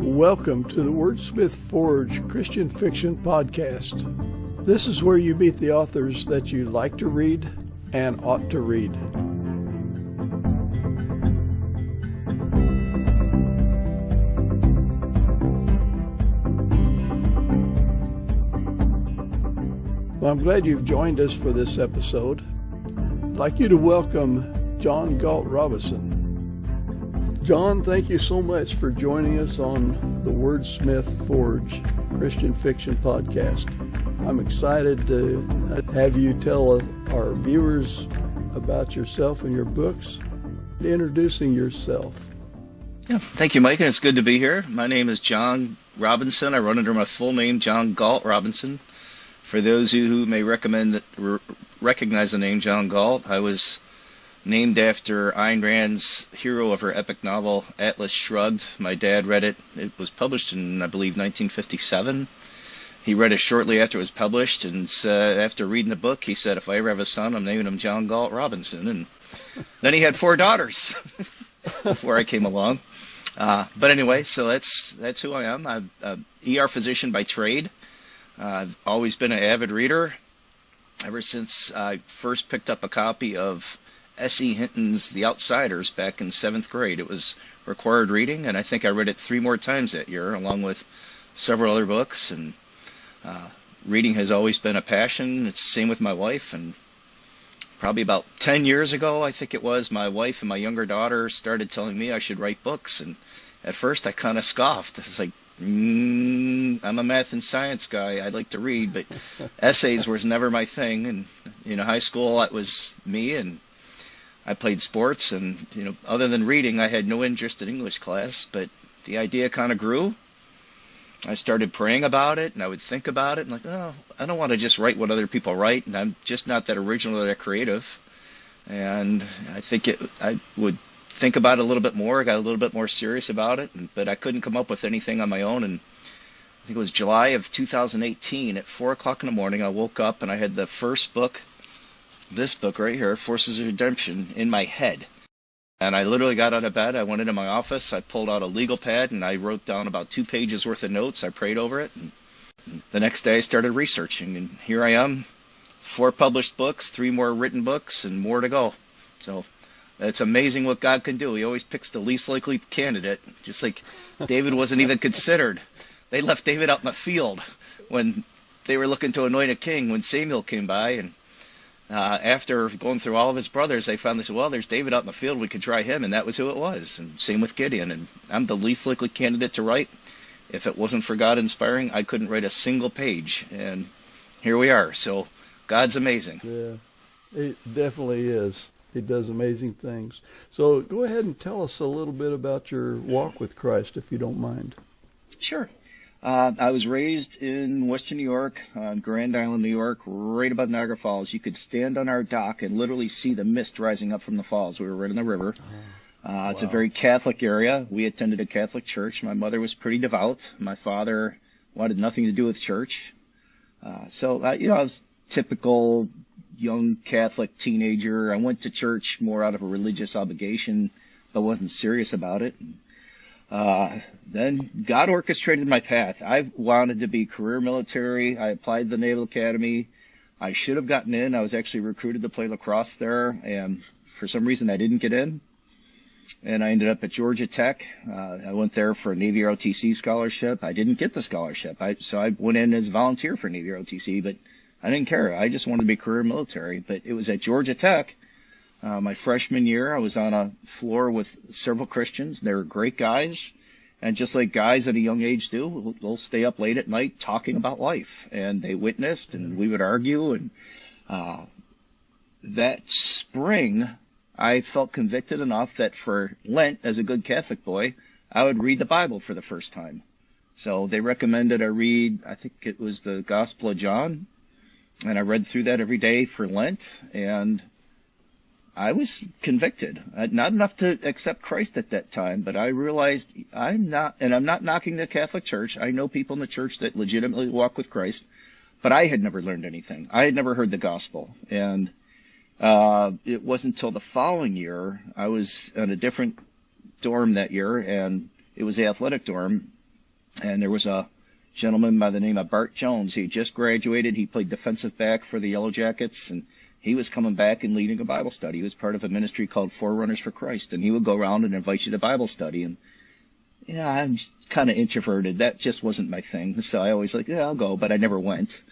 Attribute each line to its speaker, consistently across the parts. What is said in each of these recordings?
Speaker 1: Welcome to the Wordsmith Forge Christian Fiction Podcast. This is where you meet the authors that you like to read and ought to read. Well, I'm glad you've joined us for this episode. I'd like you to welcome John Gault Robinson. John, thank you so much for joining us on the Wordsmith Forge Christian Fiction Podcast. I'm excited to have you tell our viewers about yourself and your books, introducing yourself.
Speaker 2: Yeah, thank you, Mike, and it's good to be here. My name is John Robinson. I run under my full name, John Gault Robinson. For those of you who may recognize the name John Gault, I was named after Ayn Rand's hero of her epic novel, Atlas Shrugged. My dad read it. It was published in, I believe, 1957. He read it shortly after it was published, and after reading the book, he said, if I ever have a son, I'm naming him John Gault Robinson. And then he had 4 daughters before I came along. But anyway, so that's who I am. I'm an ER physician by trade. I've always been an avid reader ever since I first picked up a copy of S.E. Hinton's The Outsiders back in 7th grade. It was required reading, and I think I read it 3 more times that year, along with several other books. And reading has always been a passion. It's the same with my wife. And probably about 10 years ago, I think it was, my wife and my younger daughter started telling me I should write books. And at first, I kind of scoffed. I was like, I'm a math and science guy. I like to read, but essays was never my thing. And high school, it was me, and I played sports, and other than reading, I had no interest in English class. But the idea kind of grew. I started praying about it, and I would think about it, and I don't want to just write what other people write, and I'm just not that original or that creative. And I think I would think about it a little bit more. I got a little bit more serious about it, but I couldn't come up with anything on my own. And I think it was July of 2018 at 4 o'clock in the morning. I woke up and I had the first book, this book right here, Forces of Redemption, in my head. And I literally got out of bed. I went into my office. I pulled out a legal pad and I wrote down about 2 pages worth of notes. I prayed over it. And the next day I started researching, and here I am, 4 published books, 3 more written books, and more to go. So it's amazing what God can do. He always picks the least likely candidate, just like David wasn't even considered. They left David out in the field when they were looking to anoint a king when Samuel came by. And after going through all of his brothers, they finally said, well, there's David out in the field. We could try him. And that was who it was. And same with Gideon. And I'm the least likely candidate to write. If it wasn't for God inspiring, I couldn't write a single page. And here we are. So God's amazing.
Speaker 1: Yeah, it definitely is. He does amazing things. So go ahead and tell us a little bit about your walk with Christ, if you don't mind.
Speaker 2: Sure. I was raised in Western New York, Grand Island, New York, right above Niagara Falls. You could stand on our dock and literally see the mist rising up from the falls. We were right in the river. It's a very Catholic area. We attended a Catholic church. My mother was pretty devout. My father wanted nothing to do with church. So I was typical young Catholic teenager. I went to church more out of a religious obligation, but wasn't serious about it. Then God orchestrated my path. I wanted to be career military. I applied to the Naval Academy. I should have gotten in. I was actually recruited to play lacrosse there, and for some reason I didn't get in. And I ended up at Georgia Tech. I went there for a Navy ROTC scholarship. I didn't get the scholarship, so I went in as a volunteer for Navy ROTC, but I didn't care. I just wanted to be career military. But it was at Georgia Tech, my freshman year. I was on a floor with several Christians. They were great guys. And just like guys at a young age do, they'll stay up late at night talking about life. And they witnessed, and we would argue. And that spring, I felt convicted enough that for Lent, as a good Catholic boy, I would read the Bible for the first time. So they recommended I read, I think it was the Gospel of John. And I read through that every day for Lent, and I was convicted. Not enough to accept Christ at that time, but I realized I'm not knocking the Catholic Church. I know people in the church that legitimately walk with Christ, but I had never learned anything. I had never heard the gospel. And it wasn't until the following year, I was in a different dorm that year, and it was the athletic dorm, And there was a gentleman by the name of Bart Jones. He just graduated. He played defensive back for the Yellow Jackets, and he was coming back and leading a Bible study. He was part of a ministry called Forerunners for Christ, and he would go around and invite you to Bible study. And I'm kind of introverted. That just wasn't my thing. So I always yeah, I'll go, but I never went.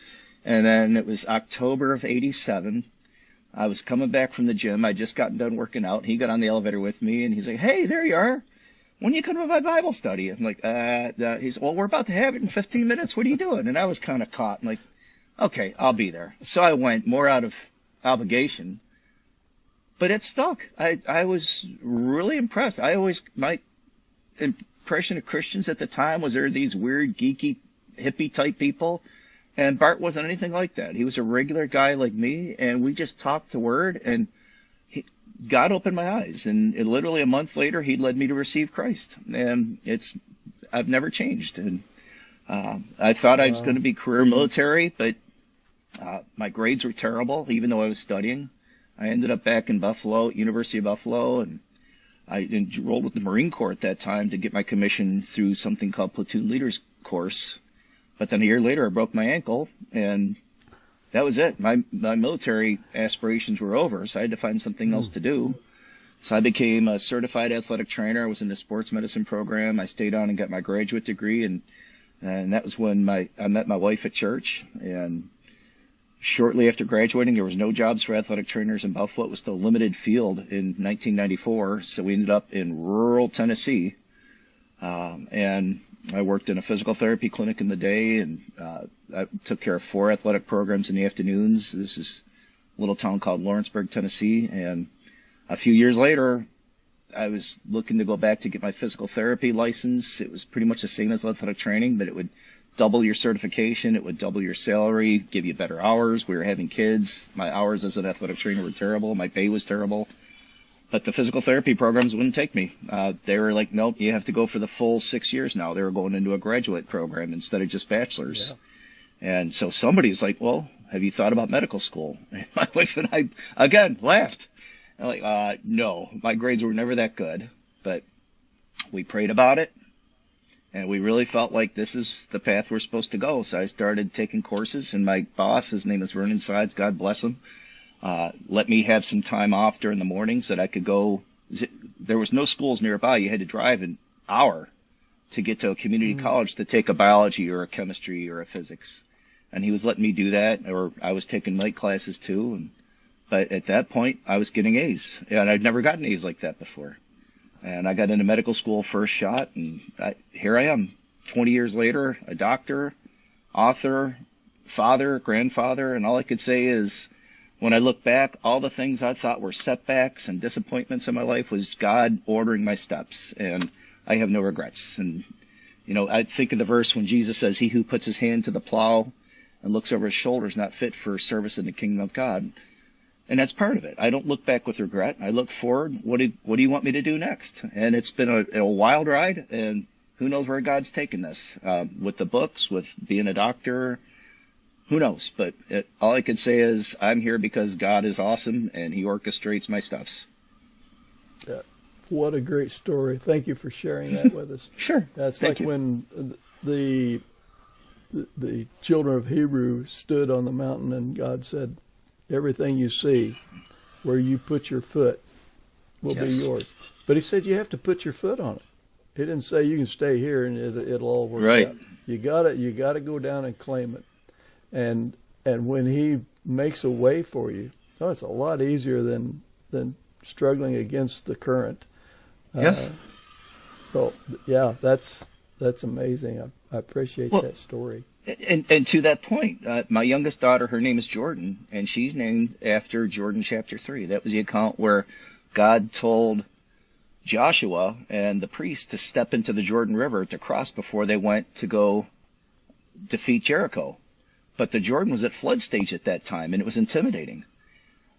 Speaker 2: And then it was October of '87. I was coming back from the gym. I just gotten done working out. He got on the elevator with me, and he's like, "Hey, there you are. When you come to my Bible study?" I'm like, he's, "Well, we're about to have it in 15 minutes. What are you doing?" And I was kind of caught. I'm like, "Okay, I'll be there." So I went more out of obligation, but it stuck. I was really impressed. My impression of Christians at the time was they're these weird, geeky, hippie type people. And Bart wasn't anything like that. He was a regular guy like me, and we just talked the word, and God opened my eyes. And literally a month later, he led me to receive Christ. And I've never changed. And I thought I was going to be career military, but my grades were terrible, even though I was studying. I ended up back in Buffalo, University of Buffalo, and I enrolled with the Marine Corps at that time to get my commission through something called Platoon Leaders Course. But then a year later, I broke my ankle, and that was it. My military aspirations were over, so I had to find something else to do. So I became a certified athletic trainer. I was in the sports medicine program. I stayed on and got my graduate degree, and that was when I met my wife at church. And shortly after graduating, there was no jobs for athletic trainers in Buffalo. It was still a limited field in 1994, so we ended up in rural Tennessee, and I worked in a physical therapy clinic in the day, and I took care of 4 athletic programs in the afternoons. This is a little town called Lawrenceburg, Tennessee. And a few years later, I was looking to go back to get my physical therapy license. It was pretty much the same as athletic training, but it would double your certification. It would double your salary, give you better hours. We were having kids. My hours as an athletic trainer were terrible. My pay was terrible. But the physical therapy programs wouldn't take me. They were like, "Nope, you have to go for the full 6 years now." They were going into a graduate program instead of just bachelor's. Yeah. And so somebody's like, "Well, have you thought about medical school?" And my wife and I, again, laughed. I'm like, no, my grades were never that good. But we prayed about it, and we really felt like this is the path we're supposed to go. So I started taking courses, and my boss, his name is Vernon Sides, God bless him, let me have some time off during the mornings that I could go. There was no schools nearby. You had to drive an hour to get to a community college to take a biology or a chemistry or a physics. And he was letting me do that, or I was taking night classes too. But at that point, I was getting A's, and I'd never gotten A's like that before. And I got into medical school first shot, and here I am, 20 years later, a doctor, author, father, grandfather, and all I could say is, when I look back, all the things I thought were setbacks and disappointments in my life was God ordering my steps, and I have no regrets. And, I think of the verse when Jesus says, "He who puts his hand to the plow and looks over his shoulder is not fit for service in the kingdom of God." And that's part of it. I don't look back with regret. I look forward. What do you want me to do next? And it's been a wild ride, and who knows where God's taken this, with the books, with being a doctor. Who knows? But all I can say is I'm here because God is awesome, and he orchestrates my steps.
Speaker 1: Yeah. What a great story. Thank you for sharing that with us.
Speaker 2: Sure.
Speaker 1: That's
Speaker 2: Thank
Speaker 1: like
Speaker 2: you.
Speaker 1: When the children of Hebrew stood on the mountain and God said, "Everything you see, where you put your foot will be yours." But he said you have to put your foot on it. He didn't say you can stay here and it'll all work out. You gotta go down and claim it. And when he makes a way for you, it's a lot easier than struggling against the current. So that's amazing. I appreciate that story.
Speaker 2: And to that point, my youngest daughter, her name is Jordan, and she's named after Jordan chapter 3. That was the account where God told Joshua and the priests to step into the Jordan River to cross before they went to go defeat Jericho. But the Jordan was at flood stage at that time, and it was intimidating.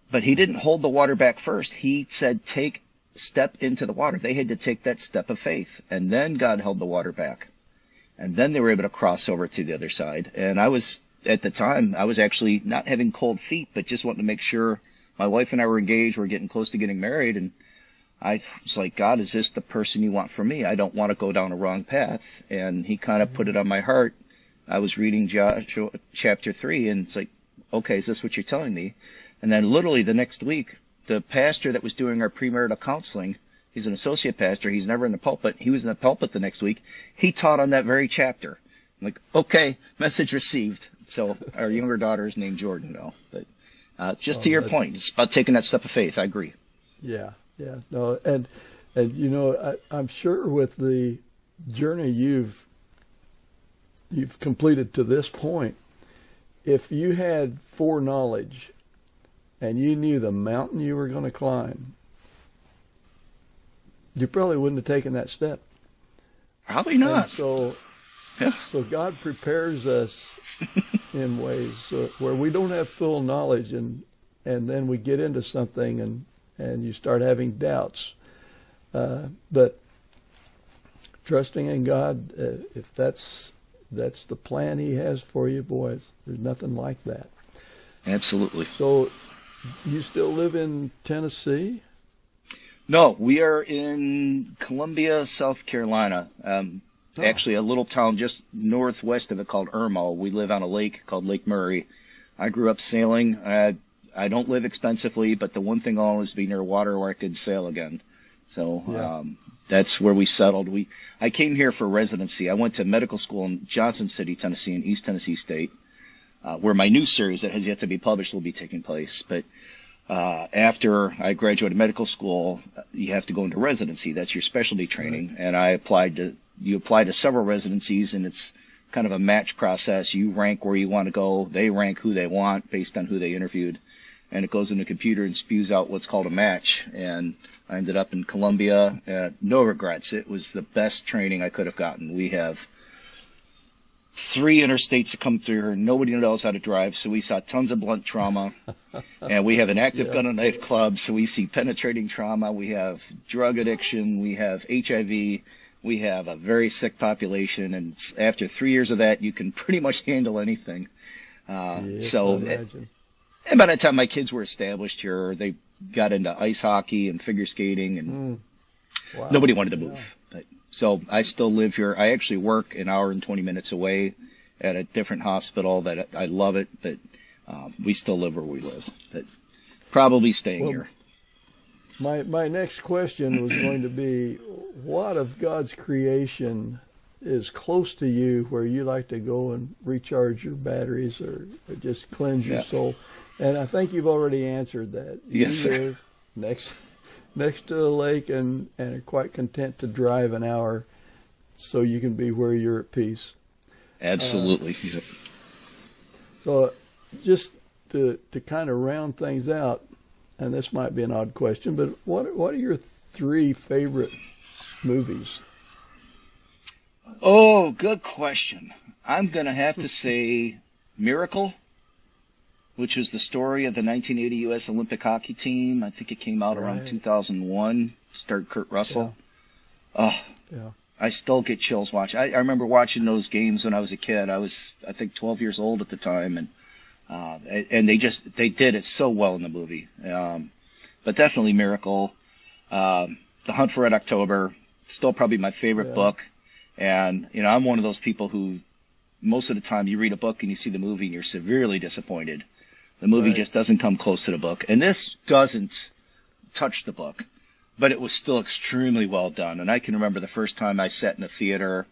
Speaker 2: But he didn't hold the water back first. He said, step into the water. They had to take that step of faith, and then God held the water back. And then they were able to cross over to the other side. And at the time, I was actually not having cold feet, but just wanting to make sure my wife and I were engaged. We're getting close to getting married. And I was like, God, is this the person you want for me? I don't want to go down a wrong path. And he kind of put it on my heart. I was reading Joshua chapter 3, and it's like, okay, is this what you're telling me? And then literally the next week, the pastor that was doing our premarital counseling, he's an associate pastor, he's never in the pulpit, he was in the pulpit the next week, he taught on that very chapter. I'm like, okay, message received. So our younger daughter is named Jordan, though. But just to your point, it's about taking that step of faith. I agree.
Speaker 1: Yeah. No, and you know, I'm sure with the journey you've completed to this point, if you had foreknowledge and you knew the mountain you were going to climb, you probably wouldn't have taken that step.
Speaker 2: Probably not.
Speaker 1: And so God prepares us in ways where we don't have full knowledge, and then we get into something and you start having doubts. But trusting in God, if that's the plan He has for you, boys, there's nothing like that.
Speaker 2: Absolutely.
Speaker 1: So you still live in Tennessee?
Speaker 2: No, we are in Columbia, South Carolina. Actually, a little town just northwest of it called Irmo. We live on a lake called Lake Murray. I grew up sailing. I don't live expensively, but the one thing I'll always be near water where I could sail again. So that's where we settled. I came here for residency. I went to medical school in Johnson City, Tennessee, in East Tennessee State, where my new series that has yet to be published will be taking place. But after I graduated medical school, you have to go into residency. That's your specialty training. And you apply to several residencies, and it's kind of a match process. You rank where you want to go. They rank who they want based on who they interviewed. And it goes in the computer and spews out what's called a match. And I ended up in Columbia. No regrets. It was the best training I could have gotten. We have 3 interstates that come through here. Nobody knows how to drive, so we saw tons of blunt trauma. And we have an active gun and knife club, so we see penetrating trauma. We have drug addiction. We have HIV. We have a very sick population. And after 3 years of that, you can pretty much handle anything. And by the time my kids were established here, they got into ice hockey and figure skating, and nobody wanted to move. So I still live here. I actually work an hour and 20 minutes away at a different hospital. That I love it, but we still live where we live. But probably staying here.
Speaker 1: My next question was going to be, what of God's creation is close to you where you like to go and recharge your batteries or just cleanse your soul? And I think you've already answered that.
Speaker 2: Yes, sir.
Speaker 1: You live next to a lake and are quite content to drive an hour so you can be where you're at peace.
Speaker 2: Absolutely.
Speaker 1: So just to kind of round things out, and this might be an odd question, but what are your 3 favorite movies?
Speaker 2: Oh, good question. I'm going to have to say Miracle, which was the story of the 1980 U.S. Olympic hockey team. I think it came out around 2001. Starred Kurt Russell. I still get chills watching. I remember watching those games when I was a kid. I was, I think, 12 years old at the time, and they did it so well in the movie. But definitely Miracle. The Hunt for Red October, still probably my favorite book. And, I'm one of those people who most of the time you read a book and you see the movie and you're severely disappointed. The movie just doesn't come close to the book. And this doesn't touch the book, but it was still extremely well done. And I can remember the first time I sat in a theater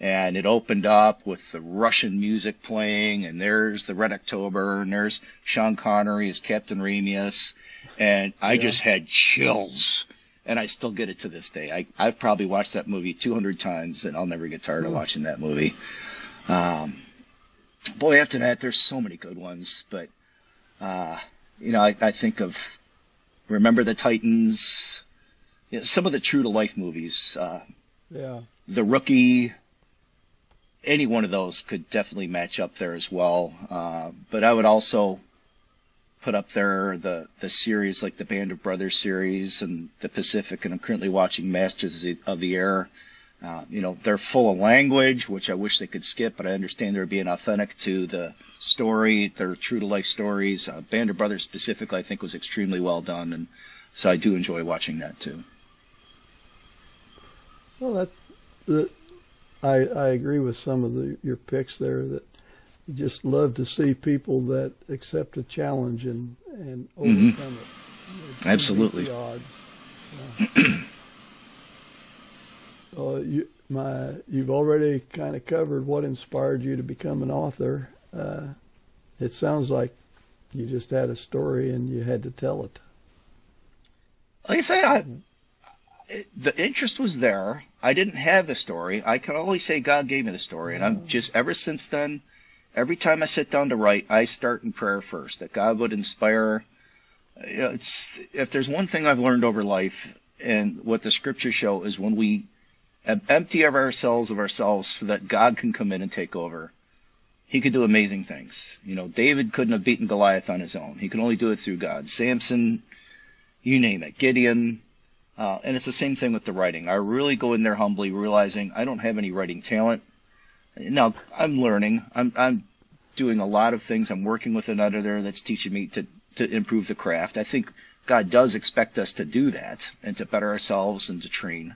Speaker 2: and it opened up with the Russian music playing, and there's the Red October, and there's Sean Connery as Captain Ramius. And I just had chills. And I still get it to this day. I've probably watched that movie 200 times, and I'll never get tired of watching that movie. Boy, after that, there's so many good ones. But, I think of Remember the Titans, some of the true-to-life movies. The Rookie, any one of those could definitely match up there as well. But I would also put up there the series like the Band of Brothers series and the Pacific, and I'm currently watching Masters of the Air. They're full of language, which I wish they could skip, but I understand they're being authentic to the story. They're true-to-life stories. Band of Brothers specifically, I think, was extremely well done, and so I do enjoy watching that too.
Speaker 1: I agree with some of your picks there, that you just love to see people that accept a challenge and overcome it.
Speaker 2: Absolutely.
Speaker 1: The odds. You've already kind of covered what inspired you to become an author. It sounds like you just had a story and you had to tell it.
Speaker 2: Like I say, the interest was there. I didn't have the story. I can always say God gave me the story, and I'm just, ever since then, every time I sit down to write, I start in prayer first, that God would inspire. If there's one thing I've learned over life, and what the scriptures show, is when we empty of ourselves so that God can come in and take over, he could do amazing things. David couldn't have beaten Goliath on his own. He could only do it through God. Samson, you name it, Gideon. And it's the same thing with the writing. I really go in there humbly, realizing I don't have any writing talent. Now, I'm learning. I'm doing a lot of things. I'm working with an editor that's teaching me to improve the craft. I think God does expect us to do that and to better ourselves and to train.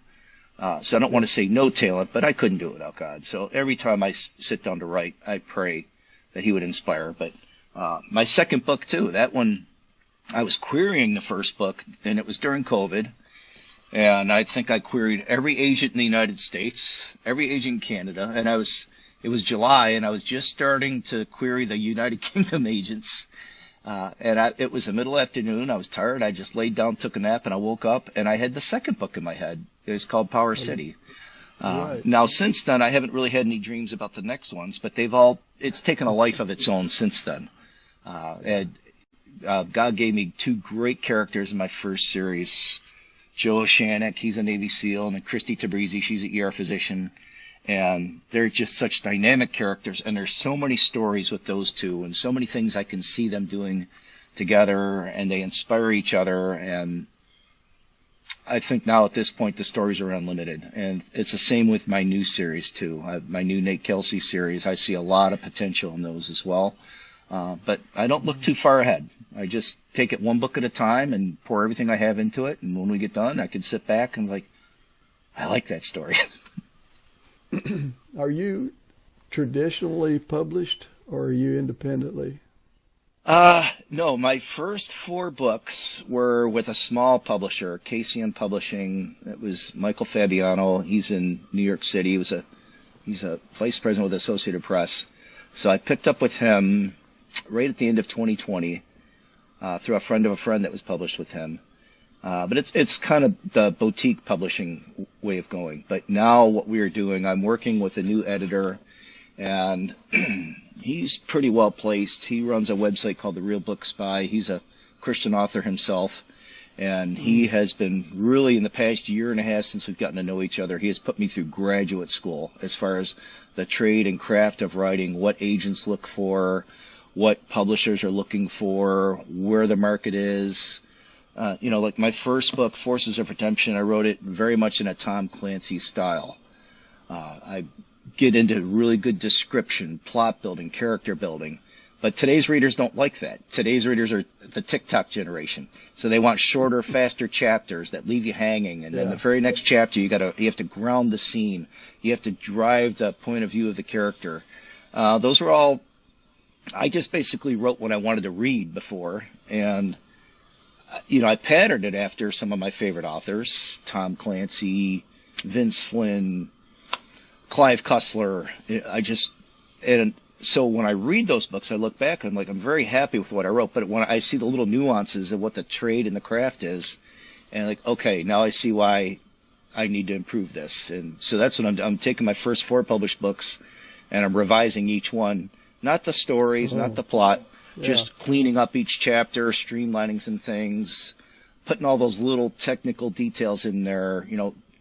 Speaker 2: So I don't want to say no talent, but I couldn't do it without God. So every time I sit down to write, I pray that he would inspire. But my second book, too, that one, I was querying the first book, and it was during COVID. And I think I queried every agent in the United States, every agent in Canada, and it was July, and I was just starting to query the United Kingdom agents. It was the middle afternoon. I was tired. I just laid down, took a nap, and I woke up, and I had the second book in my head. It was called Power City.
Speaker 1: Right.
Speaker 2: Now, since then, I haven't really had any dreams about the next ones, but it's taken a life of its own since then. God gave me two great characters in my first series. Joe Shannock, he's a Navy SEAL, and then Christy Tabrizi, she's an ER physician. And they're just such dynamic characters, and there's so many stories with those two, and so many things I can see them doing together, and they inspire each other. And I think now at this point the stories are unlimited, and it's the same with my new series too. My new Nate Kelsey series, I see a lot of potential in those as well. But I don't look too far ahead. I just take it one book at a time and pour everything I have into it, and when we get done, I can sit back and I like that story.
Speaker 1: Are you traditionally published, or are you independently?
Speaker 2: No, my first 4 books were with a small publisher, KCM Publishing. It was Michael Fabiano. He's in New York City. He's a vice president with Associated Press. So I picked up with him right at the end of 2020 through a friend of a friend that was published with him. But it's kind of the boutique publishing way of going. But now what we are doing, I'm working with a new editor, and he's pretty well placed. He runs a website called The Real Book Spy. He's a Christian author himself, and he has been really, in the past year and a half since we've gotten to know each other, he has put me through graduate school as far as the trade and craft of writing, what agents look for, what publishers are looking for, where the market is. Like my first book, Forces of Redemption, I wrote it very much in a Tom Clancy style. I get into really good description, plot building, character building. But today's readers don't like that. Today's readers are the TikTok generation. So they want shorter, faster chapters that leave you hanging. And then the very next chapter, you have to ground the scene. You have to drive the point of view of the character. Those are all, I just basically wrote what I wanted to read before. And I patterned it after some of my favorite authors, Tom Clancy, Vince Flynn, Clive Cussler. And so when I read those books, I look back, I'm very happy with what I wrote. But when I see the little nuances of what the trade and the craft is, and okay, now I see why I need to improve this. And so that's what I'm taking my first 4 published books, and I'm revising each one. Not the stories, not the plot. Just cleaning up each chapter, streamlining some things, putting all those little technical details in there,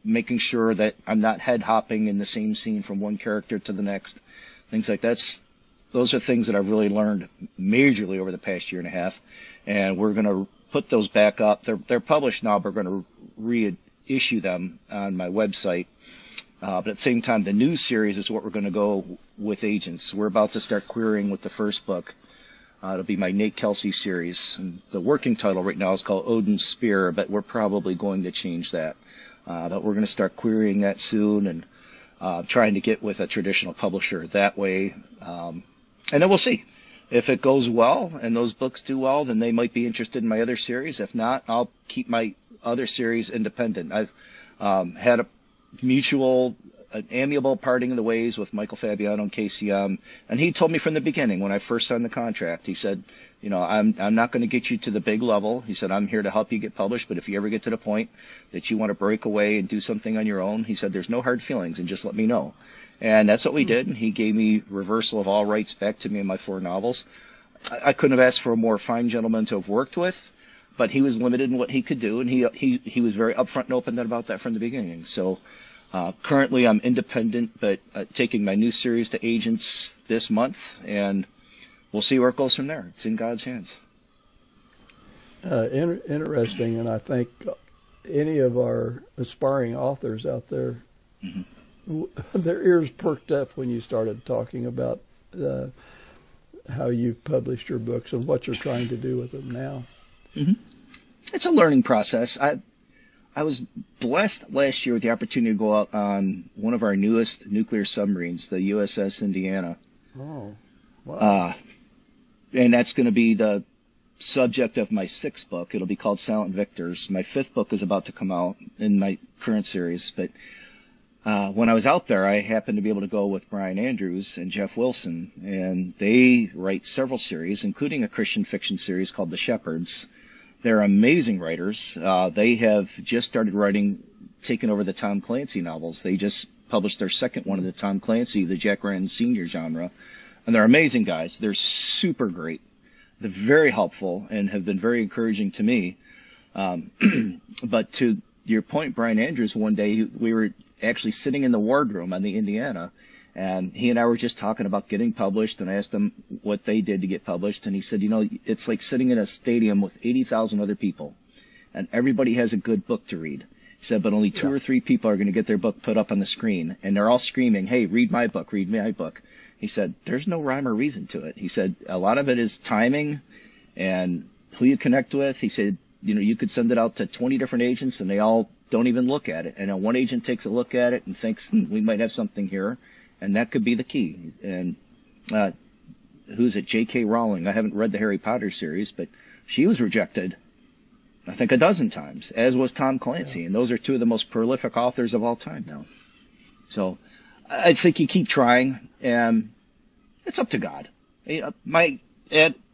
Speaker 2: making sure that I'm not head hopping in the same scene from one character to the next, things like that. Those are things that I've really learned majorly over the past year and a half, and we're going to put those back up. They're published now, but we're going to reissue them on my website. But at the same time, the new series is what we're going to go with agents. We're about to start querying with the first book. It'll be my Nate Kelsey series. And the working title right now is called Odin's Spear, but we're probably going to change that. But we're going to start querying that soon. And trying to get with a traditional publisher that way. And then we'll see. If it goes well and those books do well, then they might be interested in my other series. If not, I'll keep my other series independent. I've had a an amiable parting of the ways with Michael Fabiano and KCM, and he told me from the beginning when I first signed the contract, he said, I'm not going to get you to the big level. He said, I'm here to help you get published, but if you ever get to the point that you want to break away and do something on your own, he said, there's no hard feelings, and just let me know. And that's what we did, and he gave me reversal of all rights back to me in my 4 novels. I couldn't have asked for a more fine gentleman to have worked with, but he was limited in what he could do, and he was very upfront and open about that from the beginning. So currently I'm independent, but taking my new series to agents this month, and we'll see where it goes from there. It's in God's hands.
Speaker 1: Interesting, and I think any of our aspiring authors out there, their ears perked up when you started talking about how you've published your books and what you're trying to do with them now.
Speaker 2: It's a learning process. I was blessed last year with the opportunity to go out on one of our newest nuclear submarines, the USS Indiana.
Speaker 1: Oh, wow.
Speaker 2: And that's going to be the subject of my 6th book. It'll be called Silent Victors. My 5th book is about to come out in my current series. But when I was out there, I happened to be able to go with Brian Andrews and Jeff Wilson, and they write several series, including a Christian fiction series called The Shepherds. They're amazing writers. They have just started writing, taking over the Tom Clancy novels. They just published their 2nd one of the Tom Clancy, the Jack Ryan Sr. genre. And they're amazing guys. They're super great. They're very helpful and have been very encouraging to me. But to your point, Brian Andrews, one day we were actually sitting in the wardroom on the Indiana, and he and I were just talking about getting published, and I asked him what they did to get published, and he said, it's like sitting in a stadium with 80,000 other people, and everybody has a good book to read. He said, but only 2 or 3 people are going to get their book put up on the screen, and they're all screaming, hey, read my book, read my book. He said, there's no rhyme or reason to it. He said, a lot of it is timing and who you connect with. He said, you could send it out to 20 different agents, and they all don't even look at it. And then one agent takes a look at it and thinks, we might have something here. And that could be the key. And who's it? J.K. Rowling. I haven't read the Harry Potter series, but she was rejected, I think, a dozen times, as was Tom Clancy. Yeah. And those are 2 of the most prolific authors of all time now. So I think you keep trying, and it's up to God.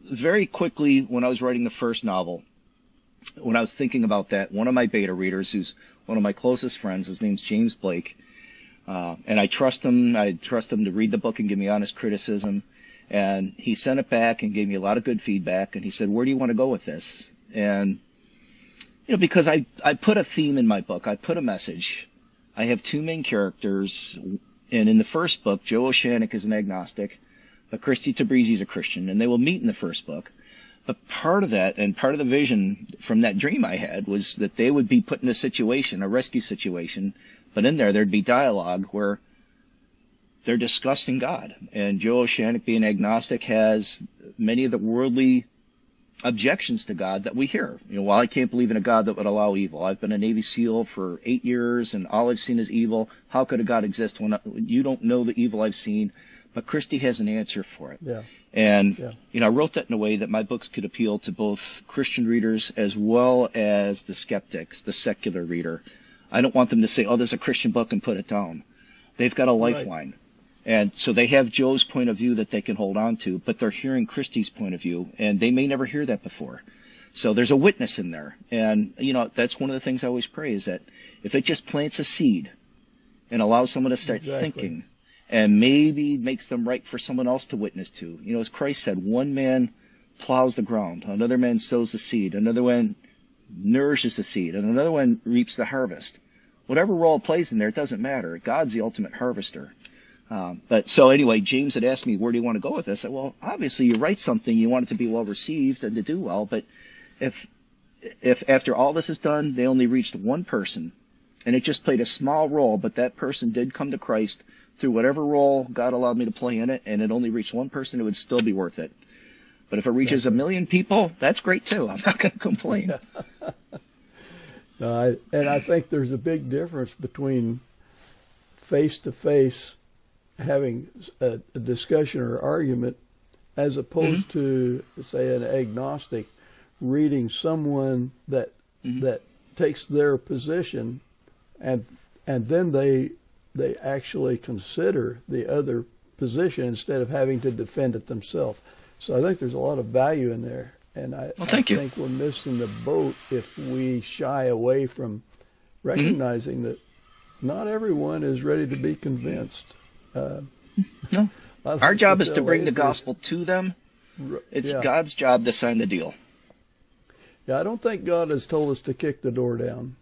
Speaker 2: Very quickly, when I was writing the first novel, when I was thinking about that, one of my beta readers, who's one of my closest friends, his name's James Blake, and I trust him. I trust him to read the book and give me honest criticism. And he sent it back and gave me a lot of good feedback. And he said, where do you want to go with this? And, because I put a theme in my book. I put a message. I have 2 main characters. And in the first book, Joe Oceanic is an agnostic, but Christy Tabrizi is a Christian. And they will meet in the first book. But part of that, and part of the vision from that dream I had, was that they would be put in a situation, a rescue situation, but in there'd be dialogue where they're discussing God. And Joe Oceanic, being agnostic, has many of the worldly objections to God that we hear. While I can't believe in a God that would allow evil, I've been a Navy SEAL for 8 years, and all I've seen is evil. How could a God exist when you don't know the evil I've seen? But Christy has an answer for it. Yeah. And, I wrote that in a way that my books could appeal to both Christian readers as well as the skeptics, the secular reader. I don't want them to say, oh, there's a Christian book and put it down. They've got a lifeline. Right. And so they have Joe's point of view that they can hold on to, but they're hearing Christy's point of view, and they may never hear that before. So there's a witness in there. And, that's one of the things I always pray, is that if it just plants a seed and allows someone to start thinking, and maybe makes them right for someone else to witness to. As Christ said, one man plows the ground, another man sows the seed, another one nourishes the seed, and another one reaps the harvest. Whatever role it plays in there, it doesn't matter. God's the ultimate harvester. But so anyway, James had asked me, where do you want to go with this? I said, well, obviously you write something, you want it to be well received and to do well, but if after all this is done, they only reached one person, and it just played a small role, but that person did come to Christ through whatever role God allowed me to play in it, and it only reached one person, it would still be worth it. But if it reaches 1 million people, that's great too. I'm not going to complain.
Speaker 1: I think there's a big difference between face-to-face having a discussion or argument, as opposed to, say, an agnostic reading someone that takes their position, and then they actually consider the other position instead of having to defend it themselves. So I think there's a lot of value in there, and I think we're missing the boat if we shy away from recognizing that not everyone is ready to be convinced.
Speaker 2: No. Our job is to bring the gospel to them. It's God's job to sign the deal.
Speaker 1: Yeah, I don't think God has told us to kick the door down.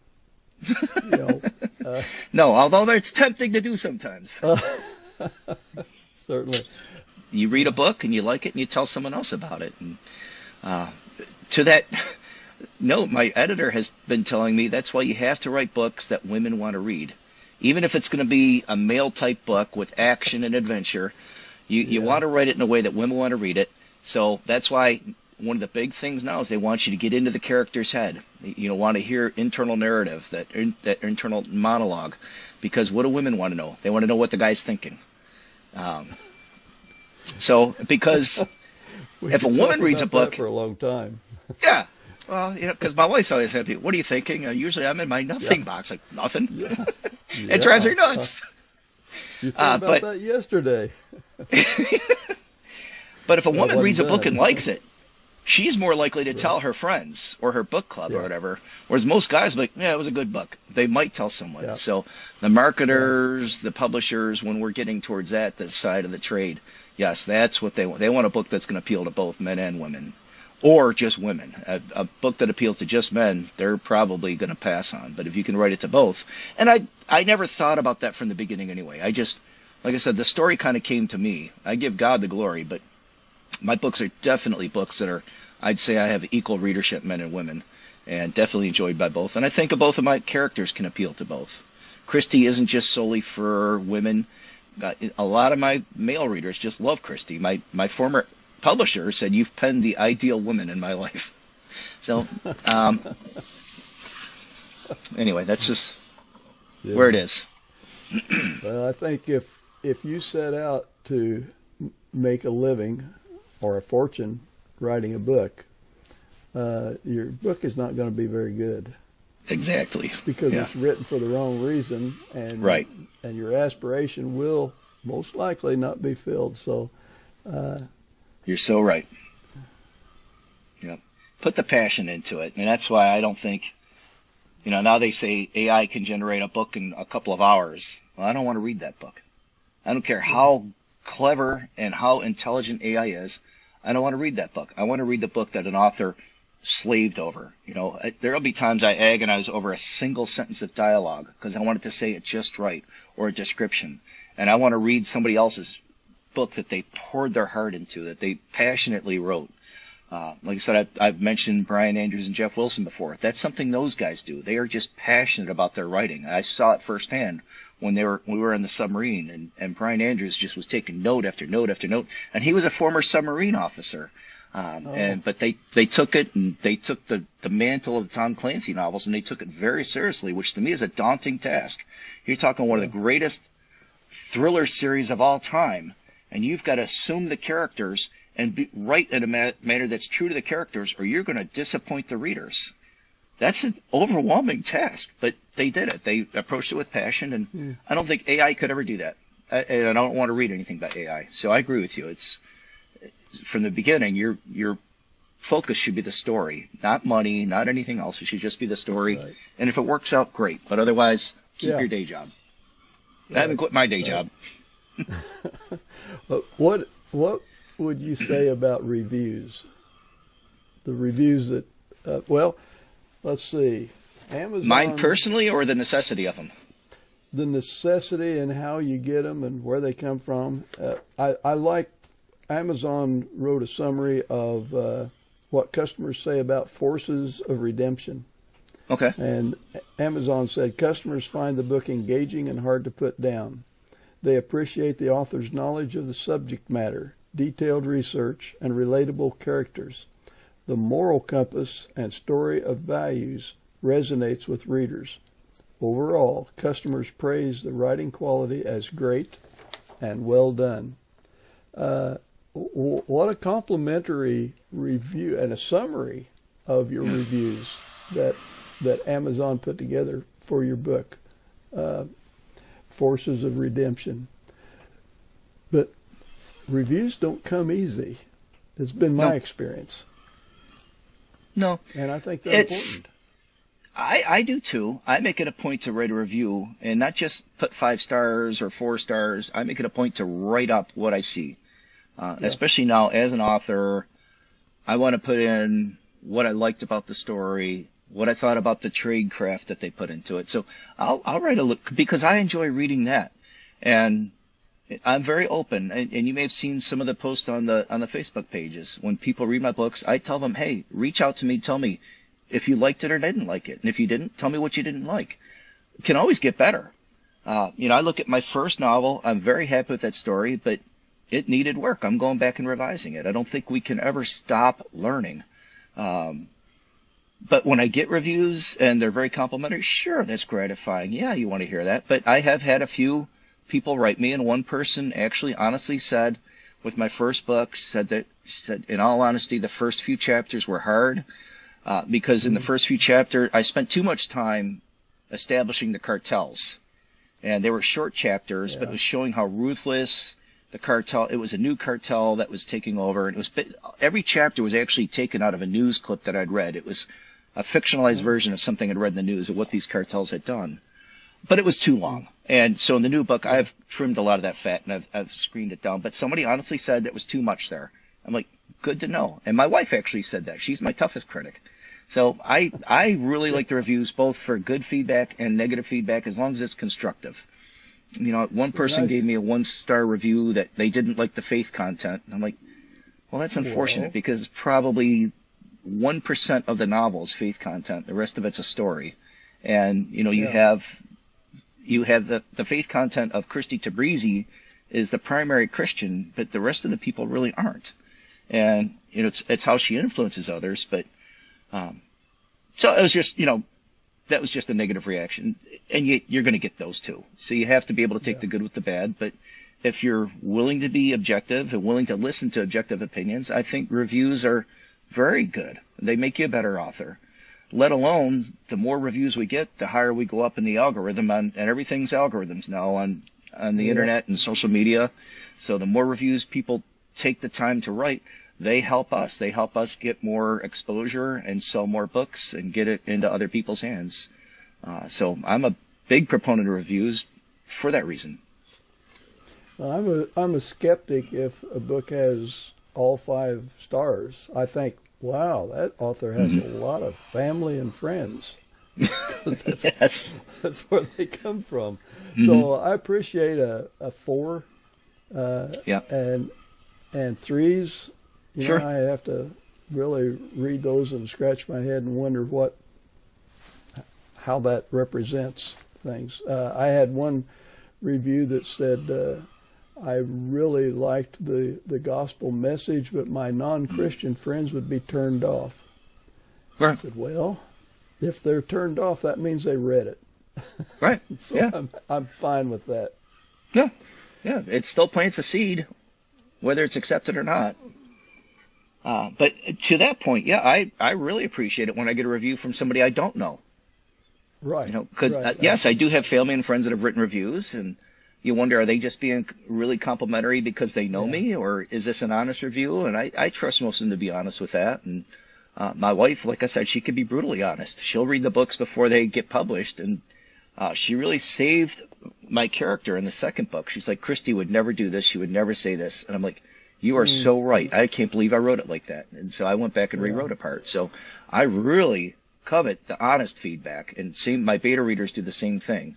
Speaker 2: No, although it's tempting to do sometimes.
Speaker 1: Certainly.
Speaker 2: You read a book and you like it and you tell someone else about it. And to that note, my editor has been telling me that's why you have to write books that women want to read. Even if it's going to be a male-type book with action and adventure, you want to write it in a way that women want to read it. So that's why one of the big things now is they want you to get into the character's head. You want to hear internal narrative, that internal monologue, because what do women want to know? They want to know what the guy's thinking. Because if a woman reads a book
Speaker 1: for a long time,
Speaker 2: yeah, well, because my wife's always said, "What are you thinking?" Usually, I'm in my nothing box, like nothing.
Speaker 1: Yeah.
Speaker 2: It drives her nuts.
Speaker 1: You thought about that yesterday.
Speaker 2: But if a woman reads a book and likes it, she's more likely to tell her friends or her book club or whatever. Whereas most guys are like, yeah, it was a good book. They might tell someone. Yeah. So the marketers, the publishers, when we're getting towards that side of the trade, yes, that's what they want. They want a book that's going to appeal to both men and women, or just women. A book that appeals to just men, they're probably going to pass on. But if you can write it to both, and I never thought about that from the beginning anyway. I just, like I said, the story kind of came to me. I give God the glory, but my books are definitely books that are, I'd say I have equal readership, men and women, and definitely enjoyed by both. And I think both of my characters can appeal to both. Christy isn't just solely for women. A lot of my male readers just love Christy. My former publisher said, "You've penned the ideal woman in my life." So, anyway, that's just where it is.
Speaker 1: Well, I think if you set out to make a living or a fortune writing a book, your book is not going to be very good.
Speaker 2: Exactly.
Speaker 1: Because it's written for the wrong reason, and and your aspiration will most likely not be filled. So
Speaker 2: you're so right. Yep. Put the passion into it, and that's why I don't think, now they say AI can generate a book in a couple of hours. Well, I don't want to read that book. I don't care how clever and how intelligent AI is. I don't want to read that book. I want to read the book that an author slaved over. There'll be times I agonize over a single sentence of dialogue because I wanted to say it just right, or a description. And I want to read somebody else's book that they poured their heart into, that they passionately wrote. Like I said, I've mentioned Brian Andrews and Jeff Wilson before. That's something those guys do. They are just passionate about their writing. I saw it firsthand when we were in the submarine, and Brian Andrews just was taking note after note after note. And he was a former submarine officer. But they took it, and they took the mantle of the Tom Clancy novels, and they took it very seriously, which to me is a daunting task. You're talking one of the greatest thriller series of all time, and you've got to assume the characters and write in a manner that's true to the characters, or you're going to disappoint the readers. That's an overwhelming task, but they did it. They approached it with passion, and I don't think AI could ever do that. And I don't want to read anything by AI. So I agree with you. It's from the beginning, your focus should be the story, not money, not anything else. It should just be the story. Right. And if it works out, great. But otherwise, keep your day job. I haven't quit my day job.
Speaker 1: What would you say about reviews? The reviews that, let's see. Amazon.
Speaker 2: Mine personally, or the necessity of them?
Speaker 1: The necessity and how you get them and where they come from. I like Amazon wrote a summary of what customers say about forces of redemption.
Speaker 2: Okay.
Speaker 1: And Amazon said customers find the book engaging and hard to put down. They appreciate the author's knowledge of the subject matter, detailed research, and relatable characters. The moral compass and story of values resonates with readers. Overall, customers praise the writing quality as great and well done. What a complimentary review and a summary of your reviews that Amazon put together for your book, Forces of Redemption. But reviews don't come easy. It's been my experience.
Speaker 2: No.
Speaker 1: And I think that's important.
Speaker 2: I do too. I make it a point to write a review and not just put 5 stars or 4 stars. I make it a point to write up what I see. Especially now as an author, I want to put in what I liked about the story, what I thought about the trade craft that they put into it. So I'll write a look because I enjoy reading that. And I'm very open. And you may have seen some of the posts on the Facebook pages. When people read my books, I tell them, hey, reach out to me, tell me if you liked it or didn't like it. And if you didn't, tell me what you didn't like. It can always get better. I look at my first novel. I'm very happy with that story, but it needed work. I'm going back and revising it. I don't think we can ever stop learning. But when I get reviews and they're very complimentary, sure, that's gratifying. Yeah, you want to hear that. But I have had a few people write me, and one person actually honestly said, with my first book, said, in all honesty, the first few chapters were hard. Because in the first few chapters, I spent too much time establishing the cartels. And they were short chapters, but it was showing how ruthless the cartel, it was a new cartel that was taking over. And every chapter was actually taken out of a news clip that I'd read. It was a fictionalized version of something I'd read in the news of what these cartels had done. But it was too long. And so in the new book, I've trimmed a lot of that fat and I've screened it down. But somebody honestly said it was too much there. I'm like, good to know. And my wife actually said that. She's my toughest critic. So I really like the reviews, both for good feedback and negative feedback, as long as it's constructive. One person gave me a 1-star review that they didn't like the faith content. And I'm like, well, that's unfortunate because probably 1% of the novel is faith content. The rest of it's a story. And, you have the faith content of Christy Tabrizi is the primary Christian, but the rest of the people really aren't. And, it's how she influences others, but, so it was just, that was just a negative reaction. And you're going to get those too. So you have to be able to take the good with the bad. But if you're willing to be objective and willing to listen to objective opinions, I think reviews are very good. They make you a better author. Let alone the more reviews we get, the higher we go up in the algorithm and everything's algorithms now on the internet and social media. So the more reviews people take the time to write, they help us. They help us get more exposure and sell more books and get it into other people's hands. So I'm a big proponent of reviews for that reason.
Speaker 1: Well, I'm a skeptic if a book has all 5 stars. I think, wow, that author has a lot of family and friends. That's where they come from. So I appreciate a 4 and 3s.
Speaker 2: Sure.
Speaker 1: I have to really read those and scratch my head and wonder how that represents things. I had one review that said, I really liked the gospel message, but my non-Christian friends would be turned off. Right. I said, well, if they're turned off, that means they read it.
Speaker 2: Right.
Speaker 1: So I'm fine with that.
Speaker 2: Yeah. Yeah. It still plants a seed, whether it's accepted or not. But to that point, I really appreciate it when I get a review from somebody I don't know.
Speaker 1: Right.
Speaker 2: Because yes, I do have family and friends that have written reviews, and you wonder, are they just being really complimentary because they know me, or is this an honest review? And I trust most of them to be honest with that. And my wife, like I said, she could be brutally honest. She'll read the books before they get published, and she really saved my character in the second book. She's like, Christy would never do this. She would never say this. And I'm like, you are so right. I can't believe I wrote it like that. And so I went back and rewrote a part. So I really covet the honest feedback, and my beta readers do the same thing.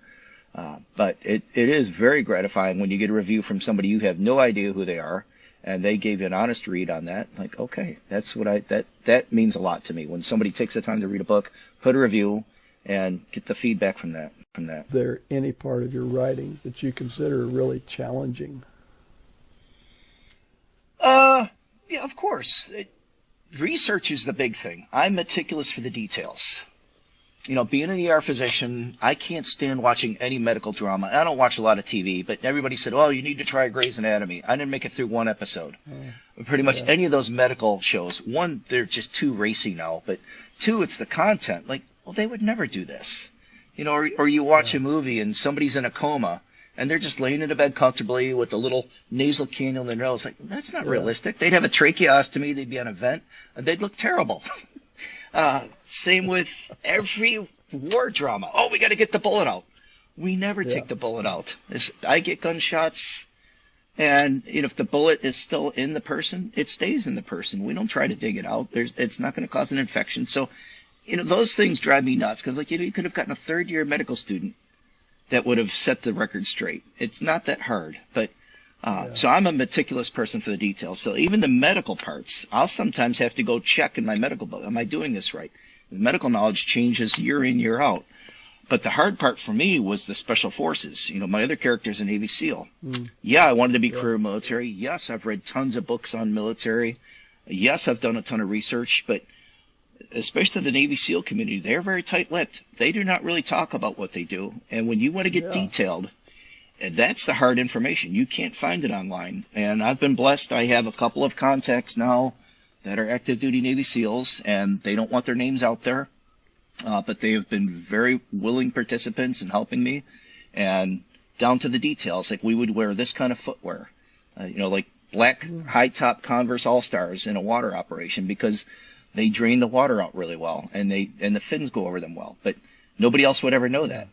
Speaker 2: But it is very gratifying when you get a review from somebody you have no idea who they are, and they gave you an honest read on that. Like, okay, that's what that means a lot to me. When somebody takes the time to read a book, put a review, and get the feedback from that. Is
Speaker 1: there any part of your writing that you consider really challenging?
Speaker 2: Yeah, of course. Research is the big thing. I'm meticulous for the details. being an ER physician, I can't stand watching any medical drama. I don't watch a lot of TV, but everybody said, "Oh, you need to try Grey's Anatomy." I didn't make it through one episode. Pretty much any of those medical shows, one, they're just too racy now, but two, it's the content. Like, well, they would never do this. Or you watch a movie and somebody's in a coma and they're just laying in a bed comfortably with a little nasal cannula in their nose. Like, that's not realistic. They'd have a tracheostomy, they'd be on a vent, and they'd look terrible. Same with every war drama. Oh, we got to get the bullet out. We never take the bullet out. I get gunshots, and if the bullet is still in the person, it stays in the person. We don't try to dig it out. It's not going to cause an infection. So, those things drive me nuts because, you could have gotten a third-year medical student that would have set the record straight. It's not that hard, but so I'm a meticulous person for the details. So even the medical parts, I'll sometimes have to go check in my medical book. Am I doing this right? The medical knowledge changes year in, year out. But the hard part for me was the special forces. My other character's a Navy SEAL. Yeah, I wanted to be career military. Yes, I've read tons of books on military. Yes, I've done a ton of research, but especially the Navy SEAL community, they're very tight-lipped. They do not really talk about what they do. And when you want to get detailed, that's the hard information. You can't find it online. And I've been blessed. I have a couple of contacts now that are active duty Navy SEALs, and they don't want their names out there. But they have been very willing participants in helping me, and down to the details. Like, we would wear this kind of footwear, like black high-top Converse All-Stars in a water operation because they drain the water out really well, and the fins go over them well. But nobody else would ever know that.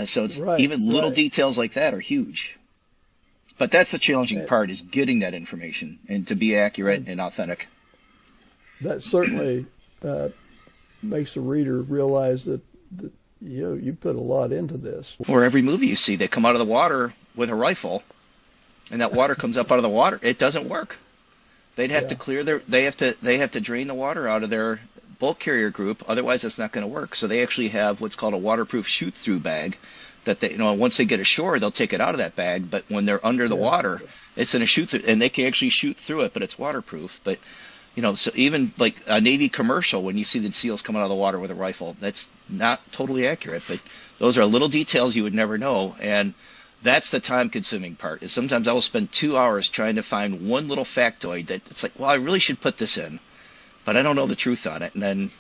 Speaker 2: So it's even little details like that are huge. But that's the challenging part, is getting that information and to be accurate and authentic.
Speaker 1: That certainly makes the reader realize that you put a lot into this.
Speaker 2: Or every movie you see, they come out of the water with a rifle, and that water comes up out of the water. It doesn't work. They'd have to clear they have to drain the water out of their bulk carrier group, otherwise it's not going to work. So they actually have what's called a waterproof shoot-through bag that they, once they get ashore, they'll take it out of that bag, but when they're under the water, it's in a shoot-through, and they can actually shoot through it, but it's waterproof. But so even like a Navy commercial, when you see the SEALs coming out of the water with a rifle, that's not totally accurate, but those are little details you would never know. And that's the time-consuming part, is sometimes I will spend 2 hours trying to find one little factoid that it's like, well, I really should put this in, but I don't know the truth on it. And then,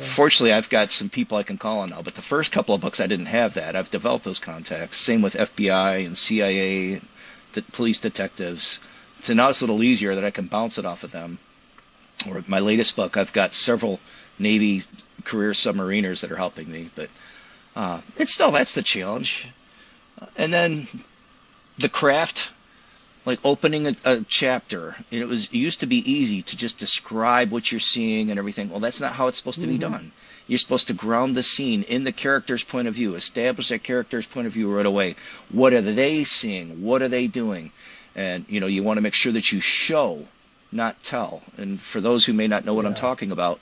Speaker 2: fortunately, I've got some people I can call on now. But the first couple of books, I didn't have that. I've developed those contacts. Same with FBI and CIA, the police detectives. So now it's a little easier that I can bounce it off of them. Or my latest book, I've got several Navy career submariners that are helping me. But that's the challenge. And then the craft, like opening a chapter. It used to be easy to just describe what you're seeing and everything. Well, that's not how it's supposed to be done. You're supposed to ground the scene in the character's point of view, establish that character's point of view right away. What are they seeing? What are they doing? And, you want to make sure that you show, not tell. And for those who may not know what I'm talking about,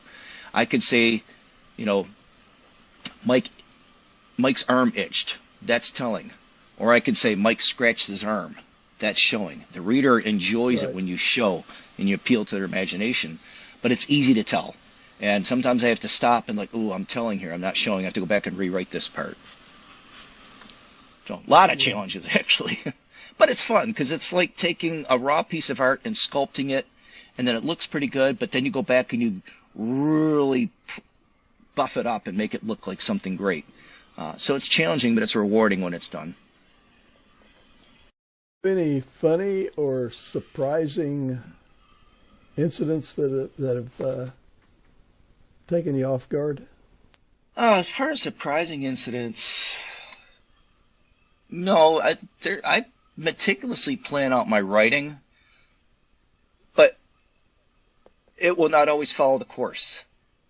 Speaker 2: I could say, Mike's arm itched. That's telling. Or I could say Mike scratched his arm. That's showing. The reader enjoys it when you show and you appeal to their imagination. But it's easy to tell. And sometimes I have to stop and I'm telling here. I'm not showing. I have to go back and rewrite this part. So a lot of challenges, actually. But it's fun because it's like taking a raw piece of art and sculpting it, and then it looks pretty good, but then you go back and you really buff it up and make it look like something great. So it's challenging, but it's rewarding when it's done.
Speaker 1: Any funny or surprising incidents that have taken you off guard?
Speaker 2: As far as surprising incidents, no. I meticulously plan out my writing, but it will not always follow the course.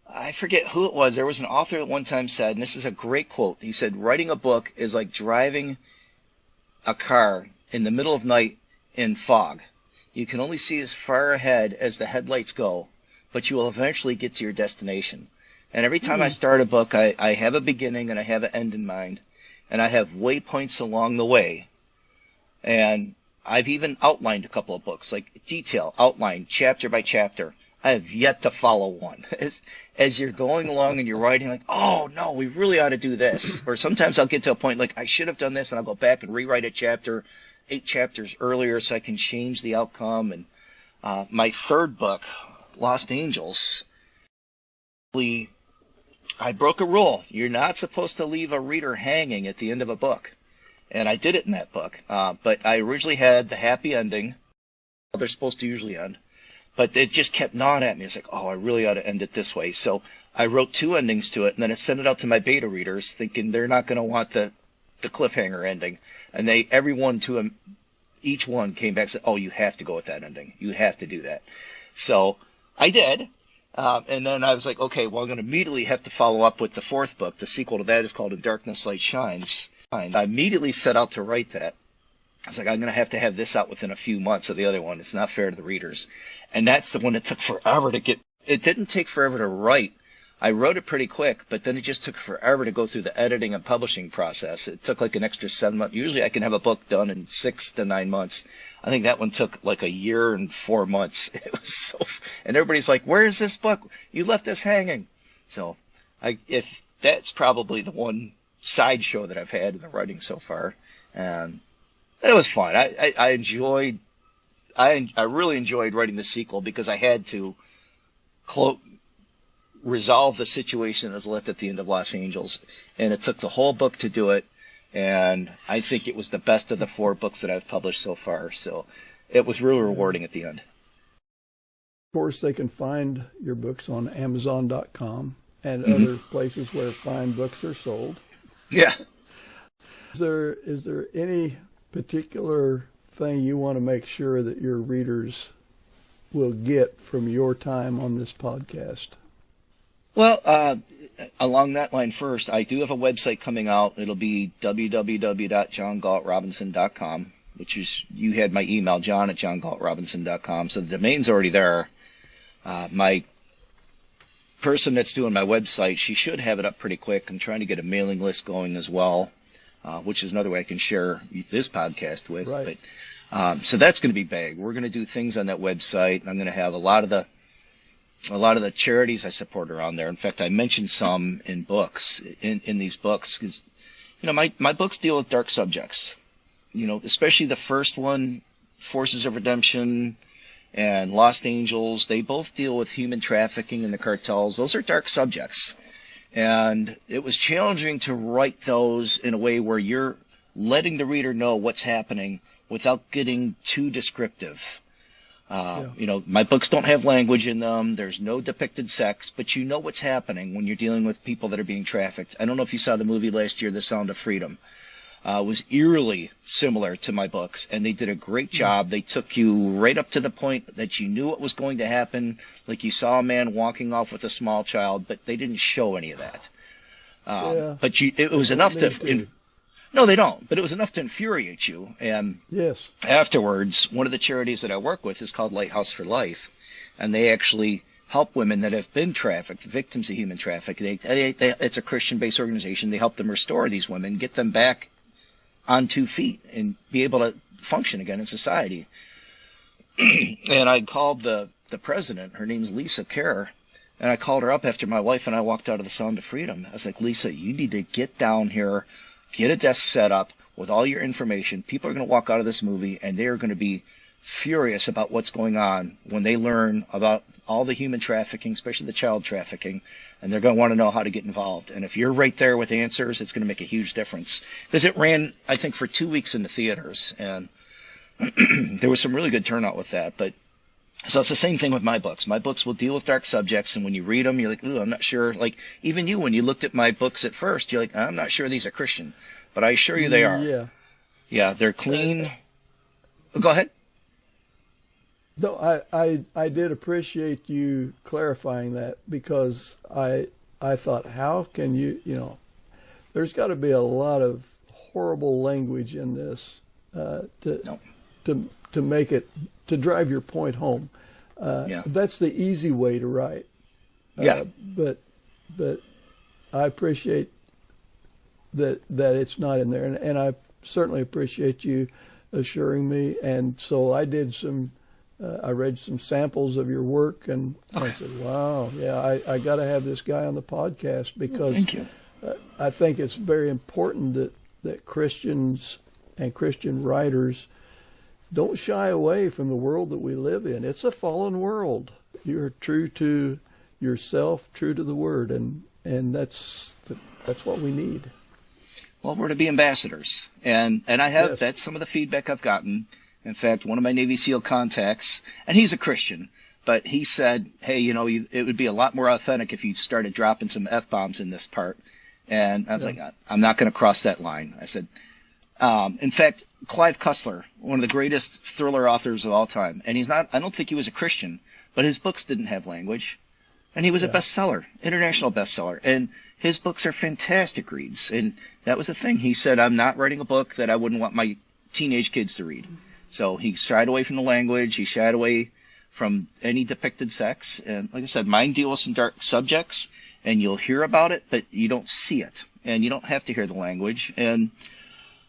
Speaker 2: I forget who it was. There was an author that one time said, and this is a great quote, he said, writing a book is like driving a car in the middle of night in fog. You can only see as far ahead as the headlights go, but you will eventually get to your destination. And every time I start a book, I have a beginning and I have an end in mind, and I have waypoints along the way. And I've even outlined a couple of books, like detail, outline, chapter by chapter. I have yet to follow one. As you're going along and you're writing, like, oh no, we really ought to do this. Or sometimes I'll get to a point like, I should have done this, and I'll go back and rewrite a chapter 8 chapters earlier so I can change the outcome. And my third book, Lost Angels, I broke a rule. You're not supposed to leave a reader hanging at the end of a book. And I did it in that book. But I originally had the happy ending. They're supposed to usually end. But it just kept gnawing at me. It's like, oh, I really ought to end it this way. So I wrote 2 endings to it, and then I sent it out to my beta readers, thinking they're not going to want the cliffhanger ending. And each one came back and said, oh, you have to go with that ending. You have to do that. So I did. And then I was like, okay, well, I'm going to immediately have to follow up with the 4th book. The sequel to that is called In Darkness Light Shines. I immediately set out to write that. I was like, I'm going to have this out within a few months of the other one. It's not fair to the readers. And that's the one that took forever to get. It didn't take forever to write. I wrote it pretty quick, but then it just took forever to go through the editing and publishing process. It took like an extra 7 months. Usually I can have a book done in 6 to 9 months. I think that one took like a year and 4 months. It was so, and everybody's like, where is this book? You left us hanging. So if that's probably the one sideshow that I've had in the writing so far. And it was fun. I really enjoyed writing the sequel because I had to resolve the situation that was left at the end of Los Angeles. And it took the whole book to do it. And I think it was the best of the 4 books that I've published so far. So it was really rewarding at the end.
Speaker 1: Of course, they can find your books on Amazon.com and other places where fine books are sold.
Speaker 2: Yeah.
Speaker 1: Is there any particular thing you want to make sure that your readers will get from your time on this podcast?
Speaker 2: Well, along that line first, I do have a website coming out. It'll be www.johngaultrobinson.com, which is, you had my email, john@johngaultrobinson.com, so the domain's already there. My person that's doing my website, she should have it up pretty quick. I'm trying to get a mailing list going as well, which is another way I can share this podcast with.
Speaker 1: Right.
Speaker 2: But so that's going to be big. We're going to do things on that website. I'm going to have a lot of the charities I support are on there. In fact, I mentioned some in books, in these books, because, my books deal with dark subjects, especially the first one, Forces of Redemption and Lost Angels. They both deal with human trafficking and the cartels. Those are dark subjects. And it was challenging to write those in a way where you're letting the reader know what's happening without getting too descriptive. My books don't have language in them. There's no depicted sex, but you know what's happening when you're dealing with people that are being trafficked. I don't know if you saw the movie last year, The Sound of Freedom. Was eerily similar to my books, and they did a great job. They took you right up to the point that you knew what was going to happen, like you saw a man walking off with a small child, but they didn't show any of that. But it was enough to... No, they don't, but it was enough to infuriate you. And
Speaker 1: yes,
Speaker 2: afterwards, one of the charities that I work with is called Lighthouse for Life, and they actually help women that have been trafficked, victims of human trafficking. It's a Christian-based organization. They help them restore these women, get them back on 2 feet and be able to function again in society. And I called the president. Her name's Lisa Kerr. And I called her up after my wife and I walked out of the Sound of Freedom. I was like, Lisa, you need to get down here, get a desk set up with all your information. People are going to walk out of this movie and they are going to be furious about what's going on when they learn about all the human trafficking, especially the child trafficking, and they're going to want to know how to get involved. And if you're right there with answers, it's going to make a huge difference. Because it ran, I think, for 2 weeks in the theaters, and there was some really good turnout with that. But so it's the same thing with my books. My books will deal with dark subjects, and when you read them, you're like, ooh, I'm not sure. Like, even you, when you looked at my books at first, you're like, I'm not sure these are Christian. But I assure you they are.
Speaker 1: Yeah.
Speaker 2: Yeah, they're clean. Go ahead.
Speaker 1: No, I did appreciate you clarifying that, because I thought, how can you, there's got to be a lot of horrible language in this to make it, to drive your point home. That's the easy way to write. But I appreciate that it's not in there, and I certainly appreciate you assuring me. And so I did some I read some samples of your work, and I said, wow, yeah, I got to have this guy on the podcast because
Speaker 2: Thank you.
Speaker 1: I think it's very important that Christians and Christian writers don't shy away from the world that we live in. It's a fallen world. You're true to yourself, true to the Word, and that's what we need.
Speaker 2: Well, we're to be ambassadors, and I have.
Speaker 1: Yes.
Speaker 2: That's some of the feedback I've gotten. In fact, one of my Navy SEAL contacts, and he's a Christian, but he said, hey, it would be a lot more authentic if you started dropping some F-bombs in this part. And I was like, I'm not going to cross that line. I said, in fact, Clive Cussler, one of the greatest thriller authors of all time, and I don't think he was a Christian, but his books didn't have language. And he was a bestseller, international bestseller. And his books are fantastic reads. And that was the thing. He said, I'm not writing a book that I wouldn't want my teenage kids to read. So he shied away from the language. He shied away from any depicted sex. And like I said, mine deal with some dark subjects, and you'll hear about it, but you don't see it. And you don't have to hear the language. And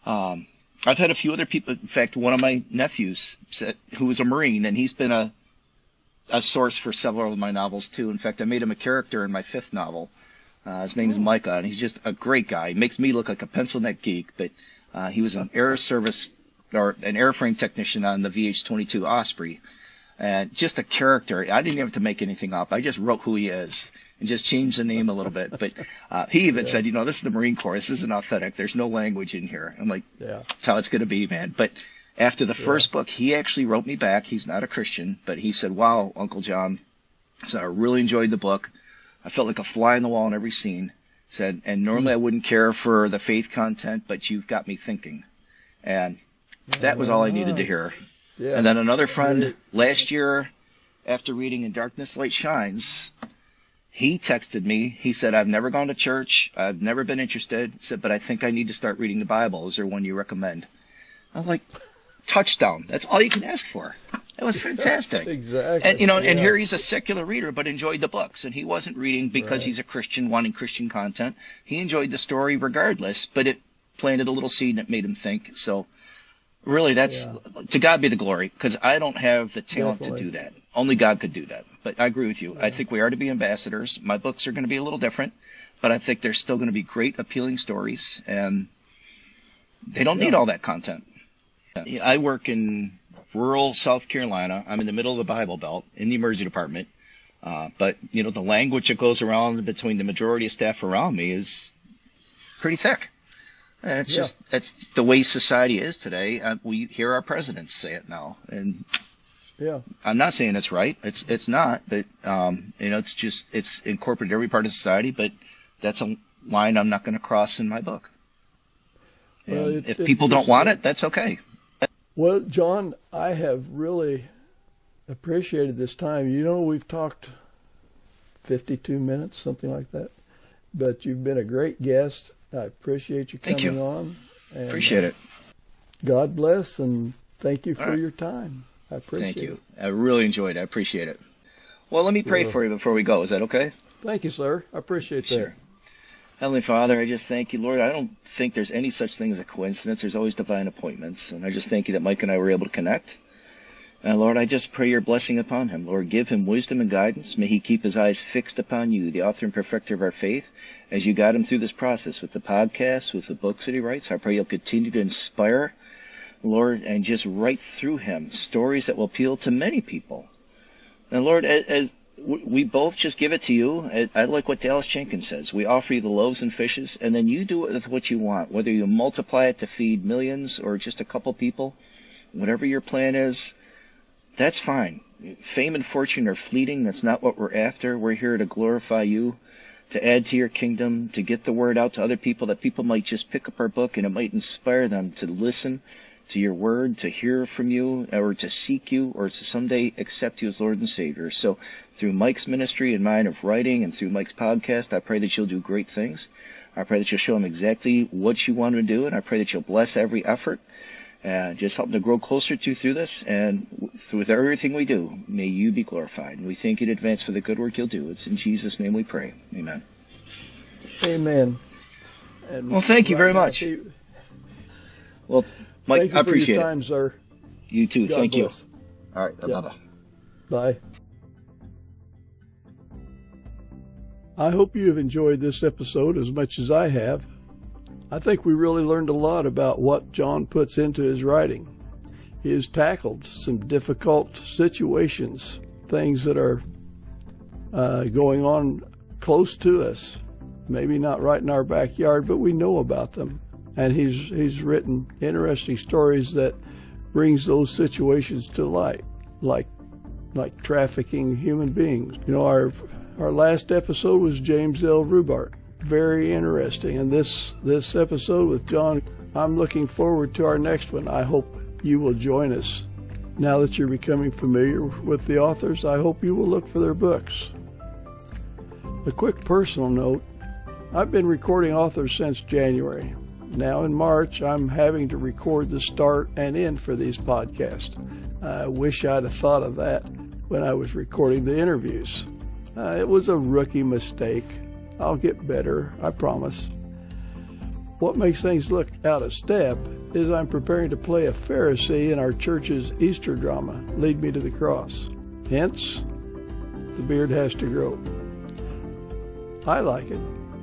Speaker 2: I've had a few other people. In fact, one of my nephews who was a Marine, and he's been a source for several of my novels, too. In fact, I made him a character in my 5th novel. His name is Micah, and he's just a great guy. He makes me look like a pencil neck geek, but he was an airframe technician on the VH-22 Osprey. And just a character. I didn't have to make anything up. I just wrote who he is and just changed the name a little bit. But he even said, this is the Marine Corps. This isn't authentic. There's no language in here. I'm like, that's how it's going to be, man. But after the first book, he actually wrote me back. He's not a Christian, but he said, wow, Uncle John. So I really enjoyed the book. I felt like a fly on the wall in every scene. Said, and normally I wouldn't care for the faith content, but you've got me thinking. And that was all I needed to hear. Yeah. And then another friend last year, after reading In Darkness Light Shines, he texted me. He said, I've never gone to church. I've never been interested. He said, but I think I need to start reading the Bible. Is there one you recommend? I was like, touchdown. That's all you can ask for. It was fantastic.
Speaker 1: Exactly.
Speaker 2: And, and here he's a secular reader, but enjoyed the books. And he wasn't reading because he's a Christian wanting Christian content. He enjoyed the story regardless, but it planted a little seed and it made him think. So really, that's to God be the glory, because I don't have the talent to do that. Only God could do that. But I agree with you. I think we are to be ambassadors. My books are going to be a little different, but I think they're still going to be great, appealing stories, and they don't need all that content. I work in rural South Carolina. I'm in the middle of the Bible Belt in the emergency department. But, the language that goes around between the majority of staff around me is pretty thick. And it's just, that's the way society is today. We hear our presidents say it now. And I'm not saying it's right. It's not. But, it's incorporated every part of society. But that's a line I'm not going to cross in my book. Well, if people don't want it, that's okay.
Speaker 1: Well, John, I have really appreciated this time. We've talked 52 minutes, something like that. But you've been a great guest. I appreciate you coming on. And,
Speaker 2: appreciate it.
Speaker 1: God bless, and thank you for your time. I appreciate it.
Speaker 2: Thank you. I really enjoyed it. I appreciate it. Well, let me pray for you before we go. Is that okay?
Speaker 1: Thank you, sir. I appreciate that.
Speaker 2: Heavenly Father, I just thank you, Lord. I don't think there's any such thing as a coincidence. There's always divine appointments. And I just thank you that Mike and I were able to connect. And Lord, I just pray your blessing upon him. Lord, give him wisdom and guidance. May he keep his eyes fixed upon you, the author and perfecter of our faith, as you guide him through this process with the podcasts, with the books that he writes. I pray you'll continue to inspire, Lord, and just write through him stories that will appeal to many people. And Lord, as we both just give it to you. I like what Dallas Jenkins says. We offer you the loaves and fishes, and then you do it with what you want, whether you multiply it to feed millions or just a couple people. Whatever your plan is, that's fine. Fame and fortune are fleeting. That's not what we're after. We're here to glorify you, to add to your kingdom, to get the word out to other people, that people might just pick up our book and it might inspire them to listen to your word, to hear from you, or to seek you, or to someday accept you as Lord and Savior. So through Mike's ministry and mine of writing, and through Mike's podcast, I pray that you'll do great things. I pray that you'll show him exactly what you want him to do, and I pray that you'll bless every effort. Just help him to grow closer to you through this, and with everything we do, may you be glorified. And we thank you in advance for the good work you'll do. It's in Jesus' name we pray. Amen.
Speaker 1: Amen. And
Speaker 2: well, thank you very much. Well, Mike,
Speaker 1: thank you
Speaker 2: I appreciate
Speaker 1: for your time, sir.
Speaker 2: You too.
Speaker 1: God
Speaker 2: Thank
Speaker 1: bless.
Speaker 2: you. All right.
Speaker 1: Yeah.
Speaker 2: Bye-bye.
Speaker 1: Bye. I hope you have enjoyed this episode as much as I have. I think we really learned a lot about what John puts into his writing. He has tackled some difficult situations, things that are going on close to us, maybe not right in our backyard, but we know about them. And he's written interesting stories that brings those situations to light, like trafficking human beings. You know, our last episode was James L. Rubart. Very interesting. And this episode with John, I'm looking forward to our next one. I hope you will join us. Now that you're becoming familiar with the authors, I hope you will look for their books. A quick personal note, I've been recording authors since January. Now in March, I'm having to record the start and end for these podcasts. I wish I'd have thought of that when I was recording the interviews. It was a rookie mistake. I'll get better, I promise. What makes things look out of step is I'm preparing to play a Pharisee in our church's Easter drama, Lead Me to the Cross. Hence, the beard has to grow. I like it.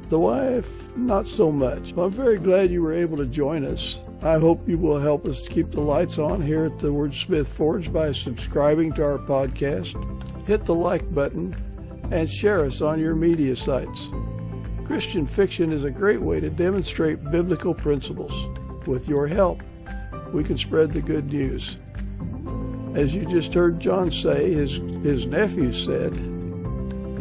Speaker 1: The wife, not so much. I'm very glad you were able to join us. I hope you will help us keep the lights on here at the Wordsmith Forge by subscribing to our podcast. Hit the like button and share us on your media sites. Christian fiction is a great way to demonstrate biblical principles. With your help, we can spread the good news. As you just heard John say, his nephew said,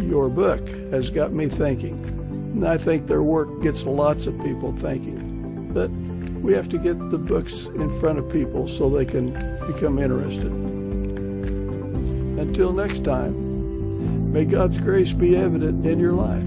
Speaker 1: "Your book has got me thinking." And I think their work gets lots of people thinking. But we have to get the books in front of people so they can become interested. Until next time, may God's grace be evident in your life.